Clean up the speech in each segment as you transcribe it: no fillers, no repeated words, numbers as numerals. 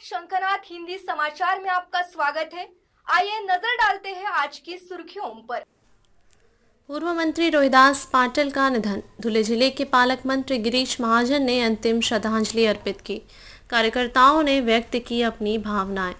शंखनाथ हिंदी समाचार में आपका स्वागत है। आइए नजर डालते हैं आज की सुर्खियों पर। पूर्व मंत्री रोहिदास पाटिल का निधन। धुले जिले के पालक मंत्री गिरीश महाजन ने अंतिम श्रद्धांजलि अर्पित की। कार्यकर्ताओं ने व्यक्त की अपनी भावनाएं।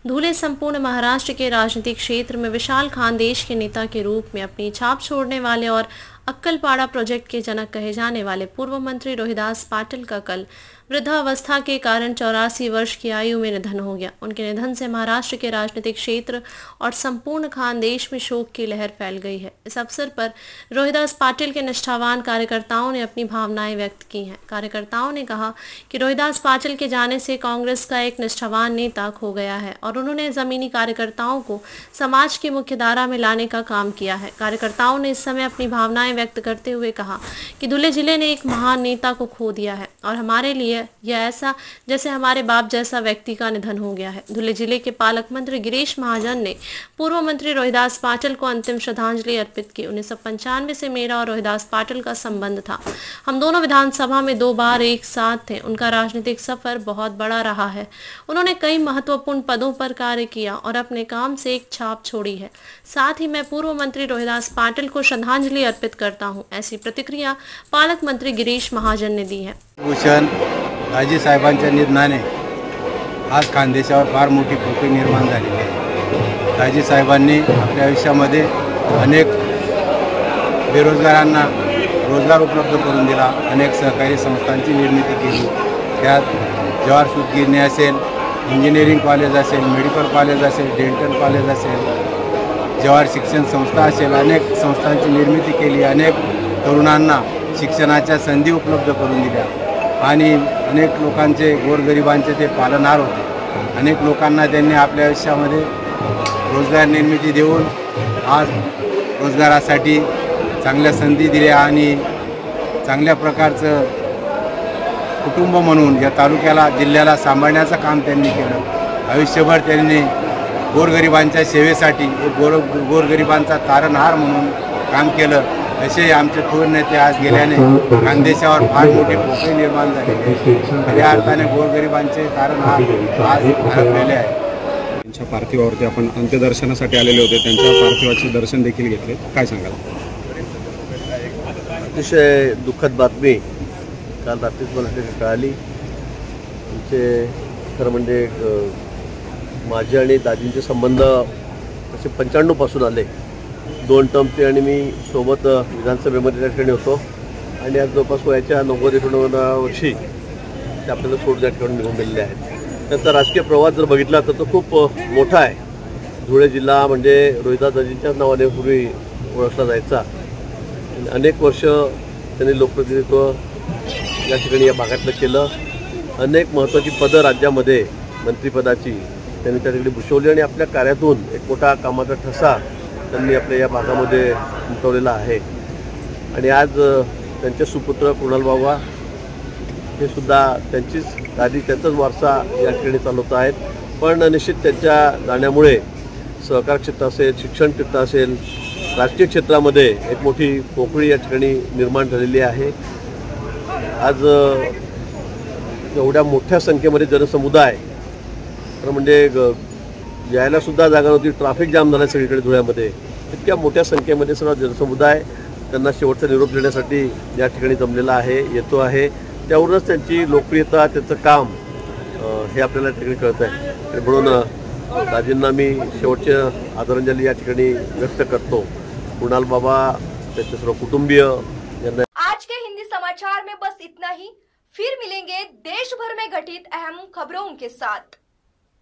धुले संपूर्ण महाराष्ट्र के राजनीतिक क्षेत्र में विशाल खानदेश के नेता के रूप में अपनी छाप छोड़ने वाले और अक्कलपाड़ा प्रोजेक्ट के जनक कहे जाने वाले पूर्व मंत्री रोहिदास पाटिल का कल वृद्धावस्था के कारण 84 वर्ष की आयु में निधन हो गया। उनके निधन से महाराष्ट्र के राजनीतिक क्षेत्र और संपूर्ण खानदेश में शोक की लहर फैल गई है। इस अवसर पर रोहिदास पाटिल के निष्ठावान कार्यकर्ताओं ने अपनी भावनाएं व्यक्त की हैं। कार्यकर्ताओं ने कहा कि रोहिदास पाटिल के जाने से कांग्रेस का एक निष्ठावान नेता खो गया है और उन्होंने जमीनी कार्यकर्ताओं को समाज की मुख्य धारा में लाने का काम किया है। कार्यकर्ताओं ने इस समय अपनी भावनाएं व्यक्त करते हुए कहा कि धुले जिले ने एक महान नेता को खो दिया है और हमारे लिए यह ऐसा जैसे हमारे बाप जैसा व्यक्ति का निधन हो गया है। धुले जिले के पालक मंत्री गिरीश महाजन ने पूर्व मंत्री रोहिदास पाटिल को अंतिम श्रद्धांजलि अर्पित की। 1995 से मेरा और रोहिदास पाटिल का संबंध था। हम दोनों विधानसभा में 2 बार एक साथ थे। उनका राजनीतिक सफर बहुत बड़ा रहा है। उन्होंने कई महत्वपूर्ण पदों पर कार्य किया और अपने काम से एक छाप छोड़ी है। साथ ही मैं पूर्व मंत्री रोहिदास पाटिल को श्रद्धांजलि अर्पित करता हूं। ऐसी प्रतिक्रिया पालक मंत्री गिरीश महाजन ने दी है। दाजी साहेबांच्या निधनाने आज खानदेशावर फार मोठी पोकळी निर्माण झालेली आहे। दाजी साहेबांनी आपल्या आयुष्यामध्ये अनेक बेरोजगारांना रोजगार उपलब्ध करून दिला, अनेक सहकारी संस्थांची निर्मिती केली। त्यात जवाहर सूतगिरणी असेल, इंजिनिअरिंग कॉलेज असेल, मेडिकल कॉलेज असेल, डेंटल कॉलेज असेल, जवाहर शिक्षण संस्था असेल, अनेक संस्थांची निर्मिती केली। अनेक तरुणांना शिक्षणाच्या संधी उपलब्ध करून दिल्या आणि अनेक लोकांचे गोरगरिबांचे ते पालनहार होते। अनेक लोकांना त्यांनी आपल्या आयुष्यामध्ये रोजगार निर्मिती देऊन आज रोजगारासाठी चांगल्या संधी दिल्या आणि चांगल्या प्रकारचं कुटुंब म्हणून या तालुक्याला जिल्ह्याला सांभाळण्याचं काम त्यांनी केलं। आयुष्यभर त्यांनी गोरगरिबांच्या सेवेसाठी गोरगरिबांचा तारणहार म्हणून काम केलं। असे आमचे थोर नेते आज गेल्याने खानदेशावर फार मोठी पोकळी निर्माण झाली आहे। खऱ्या अर्थाने गोरगरिबांचे तारणहार आज हरपलेले आहे। त्यांच्या पार्थिवावरती आपण अंत्यदर्शनासाठी आलेले होते, त्यांच्या पार्थिवाचे दर्शन देखील घेतले, काय सांगाल? अतिशय दुःखद बातमी काल रात्रीच मला कळाली। आमचे खरं म्हणजे माझे आणि दाजींचे संबंध असे 95 पासून आले। 2 टर्म ते आणि मी सोबत विधानसभेमध्ये त्या ठिकाणी होतो आणि आज जवळपास वयाच्या 90 वर्षी ते आपल्याला सोड त्या ठिकाणी निघून गेलेले आहेत। त्यांचा राजकीय प्रवास जर बघितला तर तो खूप मोठा आहे। धुळे जिल्हा म्हणजे रोहिदासजींच्याच नावाने पूर्वी ओळखला जायचा। अनेक वर्ष त्यांनी लोकप्रतिनिधित्व या ठिकाणी या भागातलं केलं। अनेक महत्त्वाची पदं राज्यामध्ये मंत्रिपदाची त्यांनी त्या ठिकाणी भूषवली आणि आपल्या कार्यातून एक मोठा कामाचा ठसा त्यांनी आपल्या या भागामध्ये उमटवलेला आहे। आणि आज त्यांचे सुपुत्र कुणाल बाबा हे सुद्धा त्यांचीच गादी, त्यांचाच वारसा या ठिकाणी चालवत आहेत। पण निश्चित त्यांच्या जाण्यामुळे सहकार क्षेत्र असेल, शिक्षण क्षेत्र असेल, राजकीय क्षेत्रामध्ये एक मोठी पोकळी या ठिकाणी निर्माण झालेली आहे। आज एवढ्या मोठ्या संख्येमध्ये जनसमुदाय तर म्हणजे यायला सुद्धा जागा नव्हती, ट्रॅफिक जाम झाला सगळीकडे धुळ्यामध्ये। इतक्या मोठ्या संख्येमध्ये सर्व जनसमुदाय त्यांना शेवटचा निरोप देण्यासाठी या ठिकाणी जमलेला आहे, येतो आहे। त्यावरूनच त्यांची लोकप्रियता, त्यांचं काम हे आपल्याला ठिकाणी कळतं आहे। म्हणून दाजींना मी शेवटची आदरांजली या ठिकाणी व्यक्त करतो। कुणाल बाबा, त्यांचे सर्व कुटुंबीय यांना। आज के हिंदी समाचार में बस इतना ही। फिर मिलेंगे देश भर में घटित अहम खबरों के साथ।